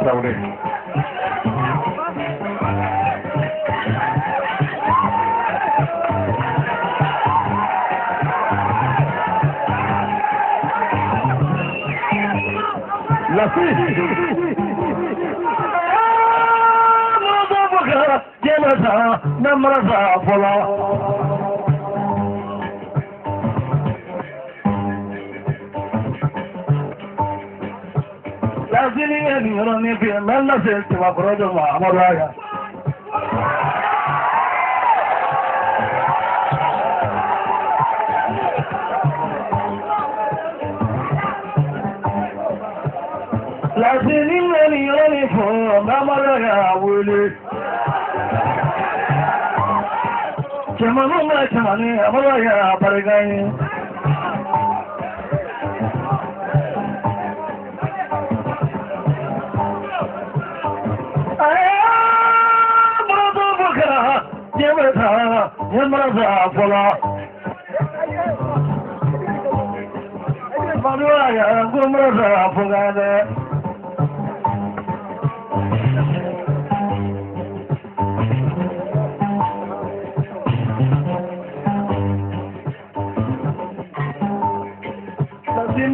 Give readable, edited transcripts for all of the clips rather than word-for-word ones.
Traore. La Jenasa Namraza Fola. La Zilia Nironi Mella Seltima Brodo Amaraya. La Zilia Nironi for Amaraya will it. Chamanu Chamani Amaraya Paragai. Yamraza Fola. Manuaya Gumraza Fogade.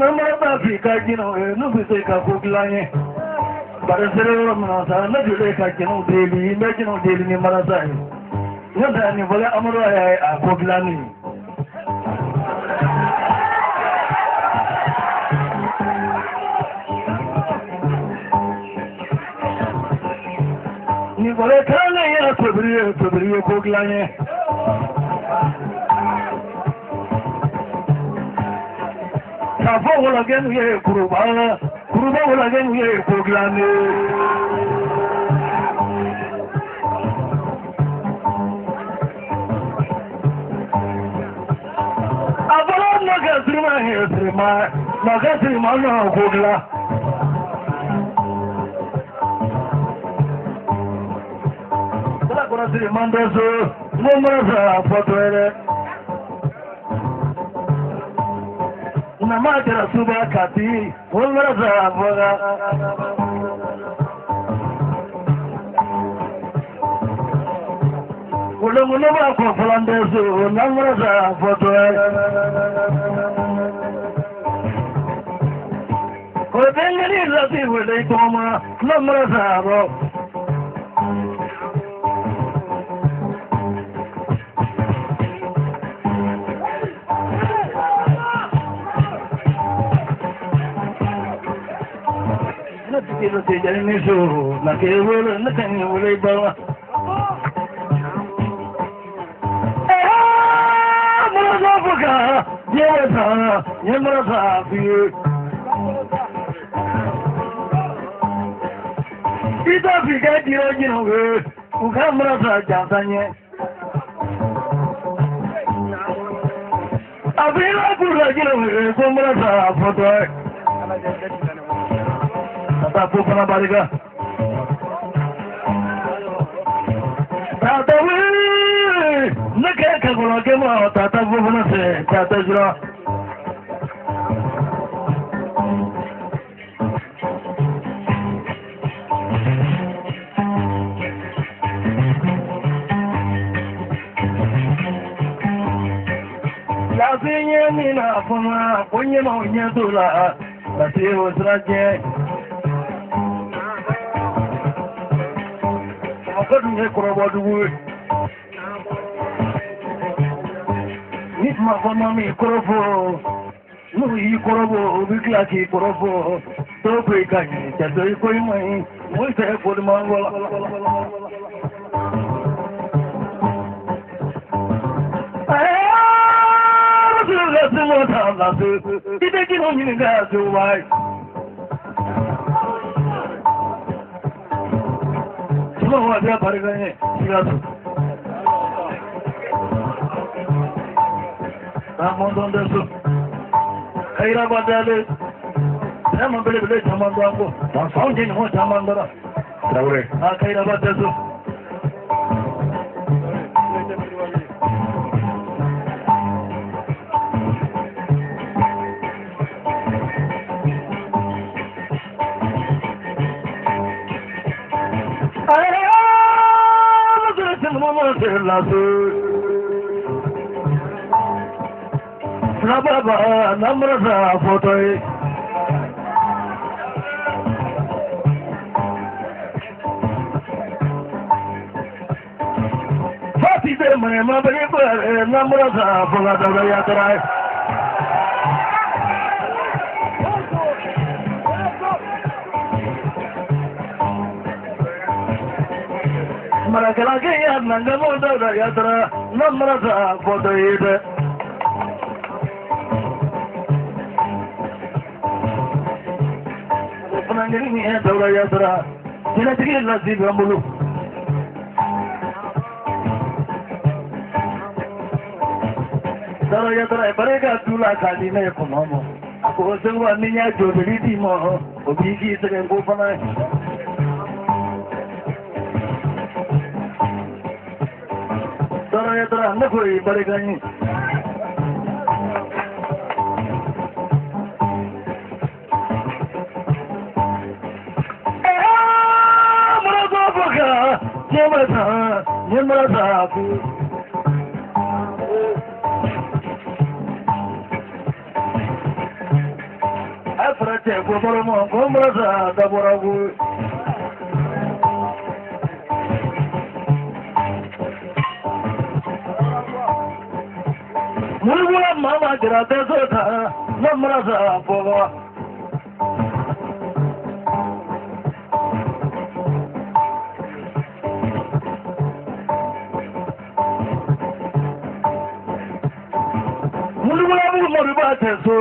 Namata Kajino, Nubiseka Kuklani. But a cerebral Manasa, Najule Kajino daily, Imagino daily Marasai. Not any Vola Amara Kuklani. Nicola Kane, February Kuklani. Safo will again hear Kuruba will again hear Kuglani. Abala Nagasima here, Nagasima Kugla. Kurazi Mandazo, Mumaza Potwere. Namadra Suba Kati, Ulraza Voga. Ulumuluma Kofalandesu, Namraza Fotoe. Kodengani Lati Wile Toma, Namraza Ro. Not the Janisu, like a will, nothing will be better. Yes, Yamraza, you. It's a big idea, you know, Ukamraza Jatanya. I've been like you know, Kumraza Fotoe. Tata Pupana Bariga. Tata Wee! Nakaka Gulagema, Tata Pupana, Tata Jura. La Sinya Mina Funa, Punyamo Yatula, La Sia was Raje. Couldn't make about the wood. If my family Korofo, no, you Korobo, Viklaki Korofo, so quick, just a coin money, one fair for the Mongol. Did they get on you guys to why? No, I got it. I'm on the soup. Kaira Badale. I'm a bit late. I'm on the go. I'm founding what I'm under. Kaira Badazu. Baba, Namrasa photo. Fati de Mama, Namrasa for the Yatra. Marakalaki and Nangamo Yatra, Namrasa for the Yatra, Genetic Nasi Bambulu. Yatra, Bareka Tula Kadina Komomo. I was the one in your Joditi Mo, Obiki and Gopana. Yatra, Nakuri, Barekani. After Goboromo, Gomraza, Daboragu. Mulwa Mama Gradazota, Namraza, Boga. So,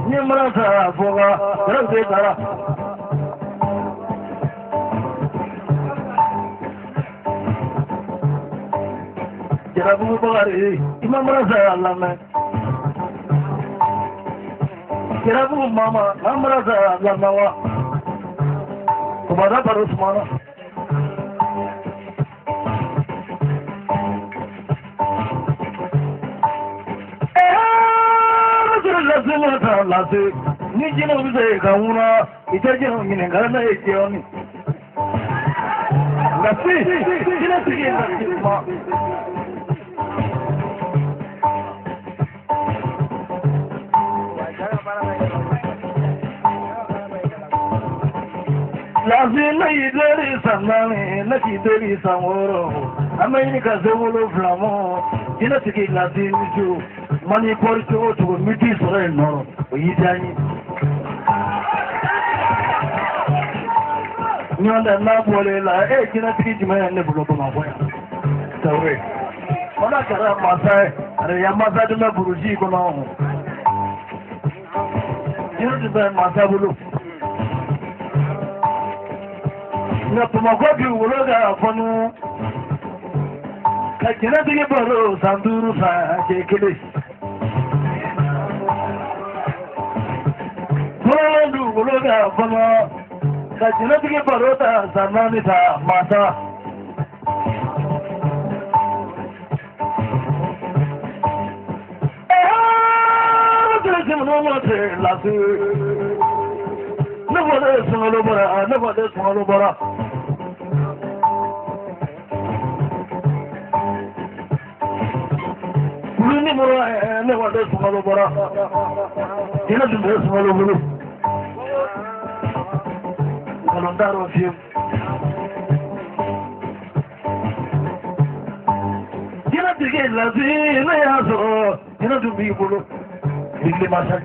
Nimrata for Razara. Jarabu Bari, Imamraza Lama. Jarabu Mama, Amraza Lamawa. Kubara Parusmana. Lasi, Nijino Vise Kauna, Italian in Ghana, Etioni. Lasi, there is some money, lucky there is some oro. America, the wall of Flamo, Genetic Latin, money for to meet this or no. Nyanda Napoli, like Genetic man, never go to my way. Sorry. Monakara Masai, and Yamasa de la Buruji Gono. You know the Masabulu. Napumakopi Uroga Fonu. Genetic Baro, Sanduru, Jekili. Uroga Fonu. Genetic Barota, Samanita, Masa. Never small bara. Never small bara. You know the small blue. Calendar of you. You know to get Lazi, you know to be blue. Really must have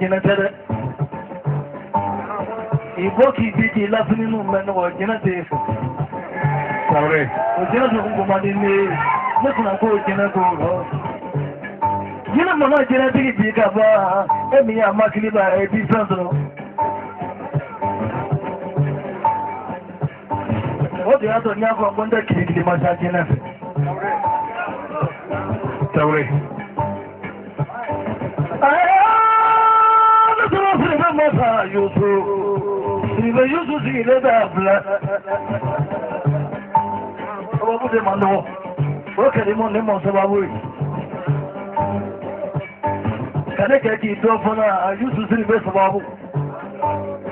Iboki Biki laughing in women or Genetic. Sorry, Genetic woman in me. Listen, I go Genetic. You know, my Genetic Bikaba, and me, I'm actually by a different. What the other Yaka Wonder Kiki Masa Genetic? Sorry. I used to see that blood. What would they know? Look at him on the most of our way. Can I get it off on I used to see the best of our book.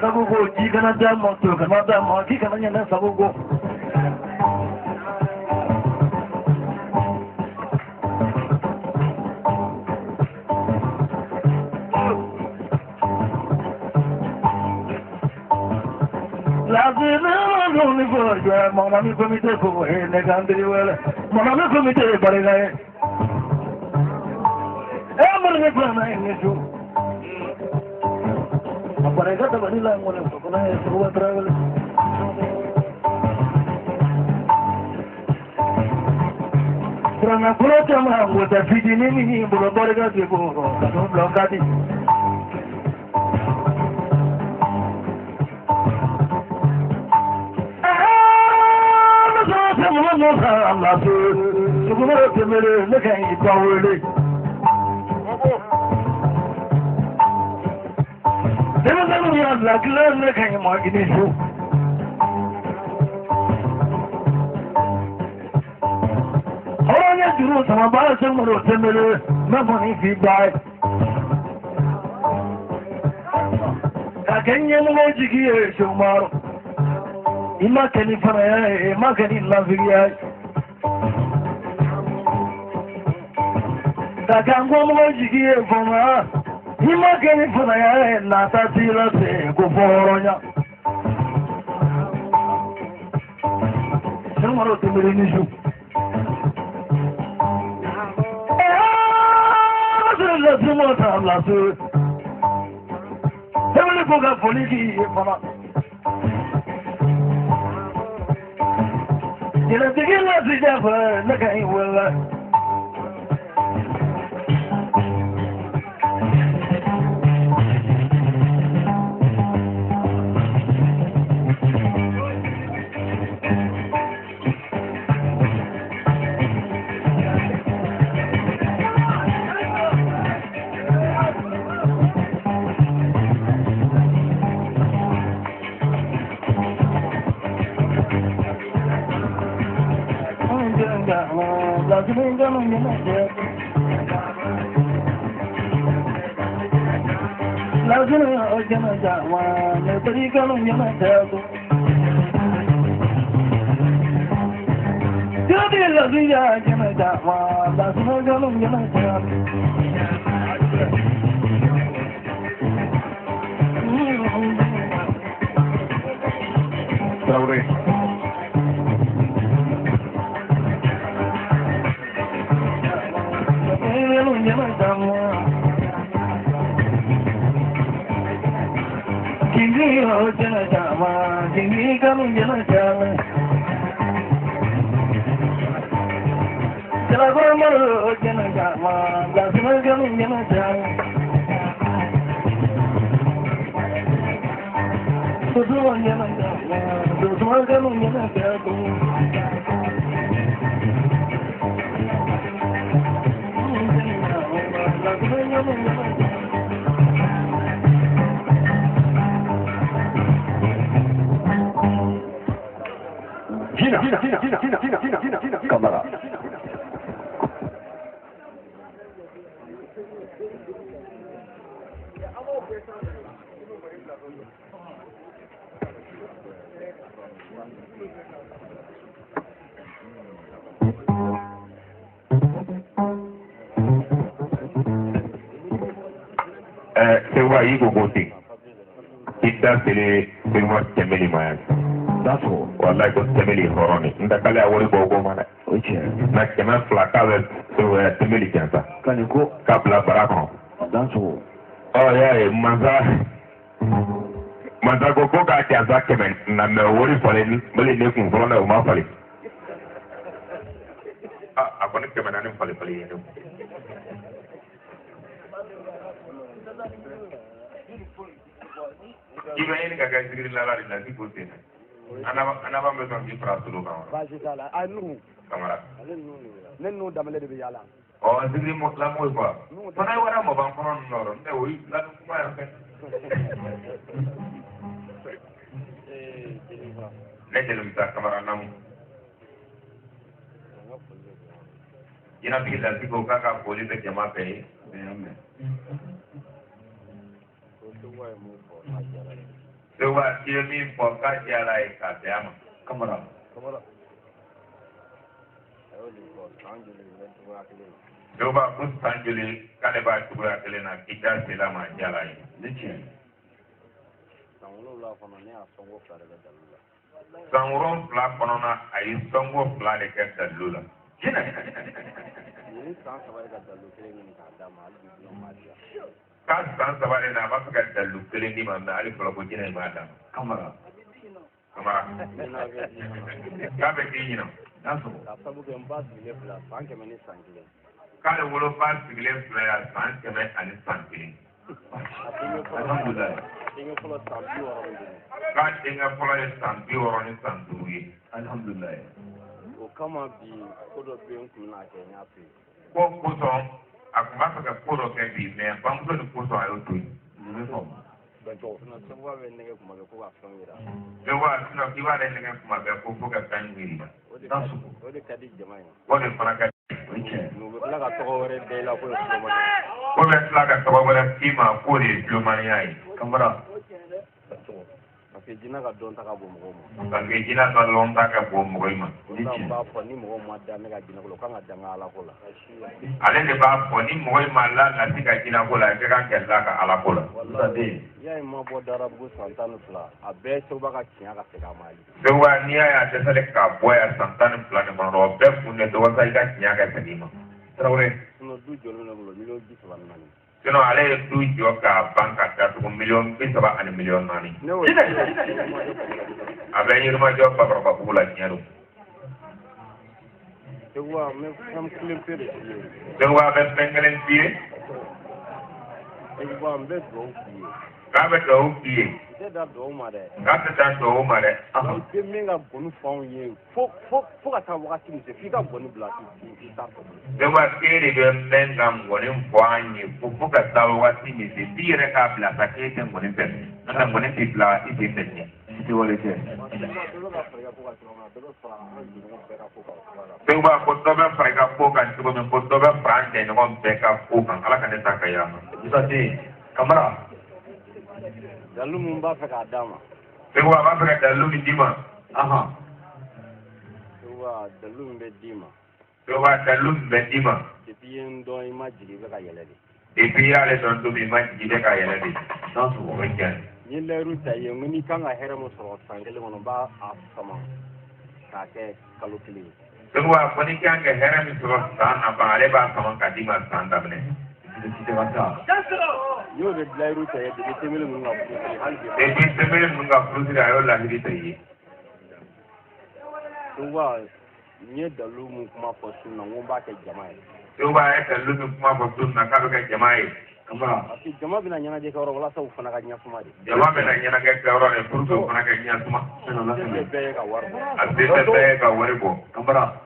Sabugo, Gigana Dam, Moto, Canada, Marki, and Sabugo. Mon ami comité pour les gandriwele. Mon ami comité barigaye. Mon ami plana ingeju. Apariga da barila ngone sokona suwa travel. Prana pulota ma ngota fidini ni bulo bariga de boro. Kanu blokadi. Allah su kuma temere na kan yi kwawole da na zama ya zakila na kan yi magini su hawa ya juru sama ba san maro temere na bani fi bai kakan yi nuna jiki ya shi umaru ima kani fana ya ima kani lafiri ya Kakango mo jigi e foma ima keni fona ya na ta tira se ko foronya Numero timere ni ju la sumo ta la su Hemele ko ga poliki e fona Ila tigila si jafa na kai wala Cámara. Sewa yi gogote. Ita sele filma temeli maya. That's all. Wallahi ko temeli horoni. Nda kale awori gogo mana. Okay. Na kema flaka we so temeli kansa. Kaniko. Kapla barako. That's all. Oh yeah, manza gogo ka kansa kemen na me wori fale ni bele ne kun folo na ma fale. Ah, abone kemen na ni fale fale yendo. Ibrahim kaka sigiri la la di kote. Anaba me son di praso lo kan. Ba shi tala anu Kamara. nenu damale de bi yala. Oh, sigiri mo la mo ba. Fana wara mo ban kono noro. E o la du kuma ya fe. Ne de lumta kamara namu. Ina bi la digo kaka poli de jama pe. Sewa kiyo mi poka jara e ka te ama. Cámara. dɔw b'a ko san joli k'ale b'a cogoya kelen na k'i da sela ma jala ye ne tiɲɛ san 7 kɔnɔna a ye sɔngo 2 de kɛ dalilu la k'a san 3 de na a b'a fɛ ka dalilu kelen di ma mɛ hali fɔlɔ ko jinɛ in b'a d'a ma kamara k'a bɛ k'i ɲinan k'ale woloba sigilen filɛ yan san 100 ani san 1 alhamdulilayi k'a denkɛ fɔlɔ ye san 60 ni san 5 ye alhamdulilayi o kama bi ko dɔ bɛ n kun na kɛ n y'a to yen ko kosɔn a tun b'a fɛ ka ko dɔ kɛ bi mɛ bamuso ni kosɔn a y'o to yen sɛwa bɛ nɛgɛ kuma bɛɛ ko ka fɛn yira sɛwa k'i b'ale nɛgɛ kuma bɛɛ ko fo ka fɛn yira o de ka di jama ye o de fana ka di u bɛ tila ka tɔgɔ wɛrɛ da i la ko ye tulomani ko bɛ tila ka tɔgɔ wɛrɛ k'i ma k'o de ye tulomaniya ye kamara parce que jinɛ ka dɔn ta ka bon mɔgɔw ma parce que jinɛ ka dɔn ta ka bon mɔgɔw ma n b'a fɔ ni mɔgɔw ma da ne ka jinɛ ko la o kan ka dan ala ko la ale de b'a fɔ ni mɔgɔ ma la lati ka jinɛ ko la i ka kɛ la ka ala ko la y'a ye ma bɔ darabugu san 12 a bɛɛ sɛba ka tiɲɛ ka segin a ma sɛwa n'i y'a dɛsɛle k'a bɔ yan san 12 ni kɔnɔ o bɛɛ kun de dɔgɔsa i ka tiɲɛ ka segin ma tarawele du jɔlen ne bolo miliyɔn 34 sinon ale ye du jɔ k'a ban ka datugu miliyɔn 30 ani miliyɔn 4 a bɛ yirimajɔ bakɔrɔbabugu la tiɲɛ don sɛwa bɛ fɛn kelen f'i ye n bɛ dugawu f'i ye k'a bɛ dugawu f'i ye k'a tɛ taa dugawu ma dɛ i tɛ min ka gɔni f'anw ye fo ka taa wagati min se f'i ka gɔni bila i t'a fɔ sɛwa k'e de bɛ mɛn ka gɔni fɔ an ye fo ka taa wagati min se f'i yɛrɛ k'a bila sa k'e tɛ gɔni fɛ n'o tɛ gɔni tɛ bila i tɛ fɛ tiɲɛ i tɛ wale kɛ sɛwa ko dɔ bɛ fara i ka ko kan cogo min ko dɔ bɛ fara an jɛɲɔgɔn bɛɛ ka ko kan ala ka ne ta ka yira ma kamara dalu mun b'a fɛ k'a d'a ma sɛwa a b'a fɛ ka dalu min d'i ma sɛwa dalu min bɛ d'i ma sɛwa dalu min bɛ d'i ma depuis i ye n dɔn i ma jigin i bɛ ka yɛlɛ de depuis i y'ale dɔn don min i ma jigin i bɛ ka yɛlɛ de o bɛ tiɲɛ n ye layiru ta i ye n ko n'i kan ka hɛrɛ min sɔrɔ san 1 kɔnɔ n b'a sama k'a kɛ kalo 1 ye sɛwa ko n'i kan ka hɛrɛ min sɔrɔ san na ban ale b'a sama k'a d'i ma san daminɛ y'o de layiru ta ye depuis temele ninnu ka furusiri hali bi depuis temele ninnu ka furusiri a y'o lahiri ta ye sɛwa n ye dalu mun kuma fɔ sun na n ko n b'a kɛ jama ye sɛwa a ye dalu min kuma fɔ sun na k'a bɛ kɛ jama ye parce que jama bɛna ɲɛnajɛ kɛ yɔrɔ walasa u fana ka ɲɛsuma de jama bɛna ɲɛnajɛ kɛ yɔrɔ de pour que u fana ka ɲɛsuma a se bɛɛ ye ka wari bɔ a se bɛɛ ye ka wari bɔ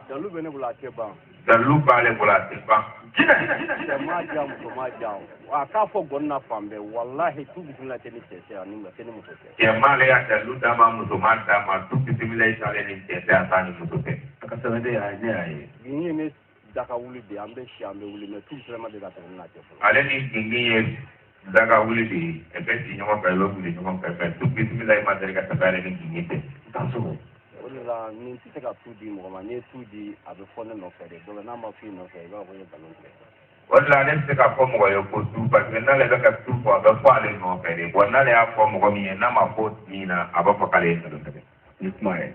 dalu bɛ ne bolo a tɛ ban dalu b'ale bolo a tɛ ban cɛ maa diya muso maa diya a k'a fɔ gɔni na fan bɛɛ walahi tu bisimila tɛ ni cɛ tɛ ani tɛ ni muso tɛ cɛ m'ale y'a dalu d'a ma muso m'a d'a ma tu bisimila i t'ale ni cɛ tɛ a t'a ni muso tɛ a ka sɛbɛn ne y'a ye nin ye ne daga wuli de an bɛ si an bɛ wuli mɛ tu bisimila de ka tɛmɛ n'a cɛ fɔlɔ ale ni gengin ye daga wuli de ye ɛ bɛ si ɲɔgɔn fɛ i bɛ wuli ɲɔgɔn fɛ mɛ tu bisimila i ma deli ka tɛmɛ ale ni gengin tɛ tan so o de la ni tɛ se ka tu di mɔgɔ ma n'i ye tu di a bɛ fɔ ne nɔfɛ de donc n'a ma fɔ i nɔfɛ i b'a fɔ ko ye nkalon tigɛ o de la ne tɛ se ka fɔ mɔgɔ ye ko tu parce que n'ale bɛ ka tu fɔ a bɛ fɔ ale nɔfɛ de bon n'ale y'a fɔ mɔgɔ min ye n'a ma fɔ min na a b'a fɔ k'ale ye nkalon tigɛ ni kuma ye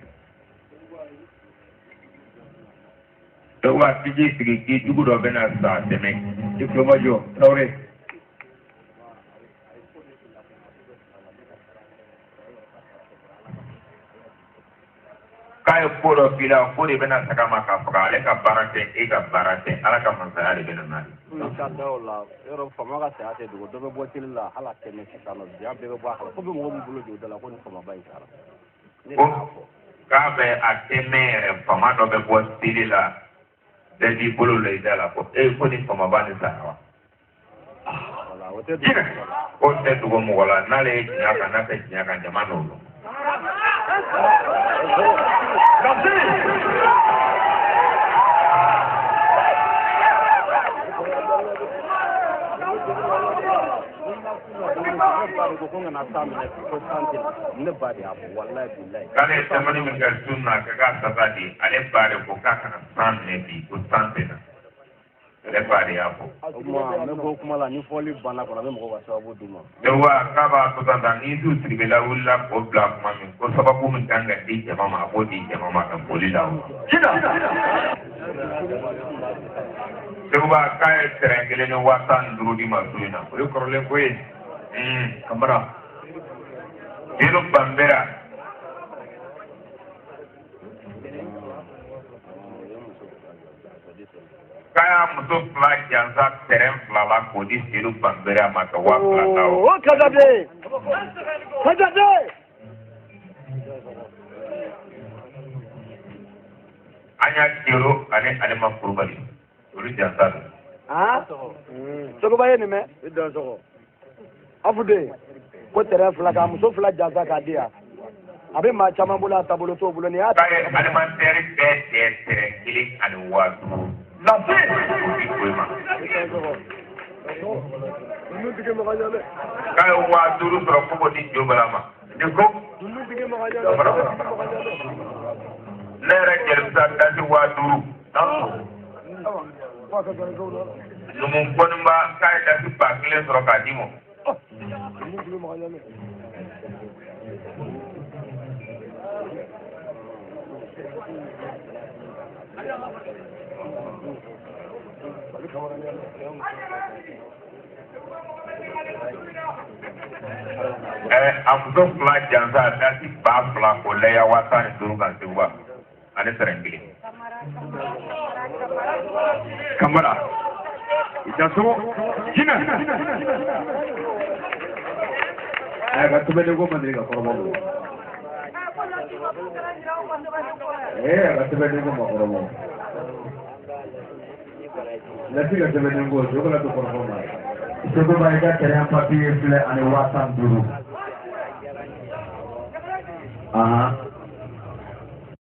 donc a tigi sigi k'i jugu dɔ bɛ na sa dɛmɛ i kulomajɔ tarawele k'a ye ko dɔ k'i la ko de bɛna taga ma k'a faga ale ka baara tɛ e ka baara tɛ ala ka mansaya de bɛna n'a ye. ka da o la yɔrɔ faama ka saya tɛ dogo dɔ bɛ bɔ teli la hali a tɛmɛ sisan nɔ bi an bɛɛ bɛ bɔ a kala ko bɛ mɔgɔ min bolo jɔ o da la ko ni faamaba in sara. ko k'a bɛ a tɛmɛ yɛrɛ faama dɔ bɛ bɔ teli la bɛɛ b'i bolo la i da la ko ko ni faamaba nin sara wa. o tɛ dogo mɔgɔ la n'ale ye tiɲɛ kan n'a tɛ tiɲɛ kan jama n'o dɔn. ko ngana samu ne ko santi ne ba da abu wallahi billahi kale tamani min ga sunna ka ga sabadi ale bare ko ka kana san ne bi ko santi na ale bare apo kuma me ko kuma la ni foli bana ko na me ko ba sababu duma de wa ka ba to tanda ni du tribela ulla ko bla kuma min ko sababu min tanga di jama ma ko di jama ma kan boli lawo Coba kaya terenggelnya ni watan dulu di Madura. Boleh korole kue, kamera. Hidup Bambera. Kaya musuh pelajar zat tereng pelala kodis hidup Bambera maka waktu tahu. Oh, kazabe. Kazabe. Hanya kiro ane makurbali. Olu jantan. Ah? Soko baye ni me? Idan soko. Afude. Ko tere fula ka muso fula jansa ka dia. Abe ma chama bula tabolo to bulo ni ata. Kaya alimentari tere kili ane watu. Lafi. Kaya watu ru soro kubo di jobalama. Diko. Lera jelsa dasi watu. Numun konin ba kai da su bakile soro ka dimo. Amuso fila jansa dasi ba fila ko leya wasa ni duru kan sewa. Ane serengili. Kamara. Janso. Jina. Agak sebenarnya gue mandiri ke korban. Agak sebenarnya gue mau korban. Nanti agak sebenarnya gue juga lagi korban. Coba mereka cari yang papi file ane wasan dulu. Aha.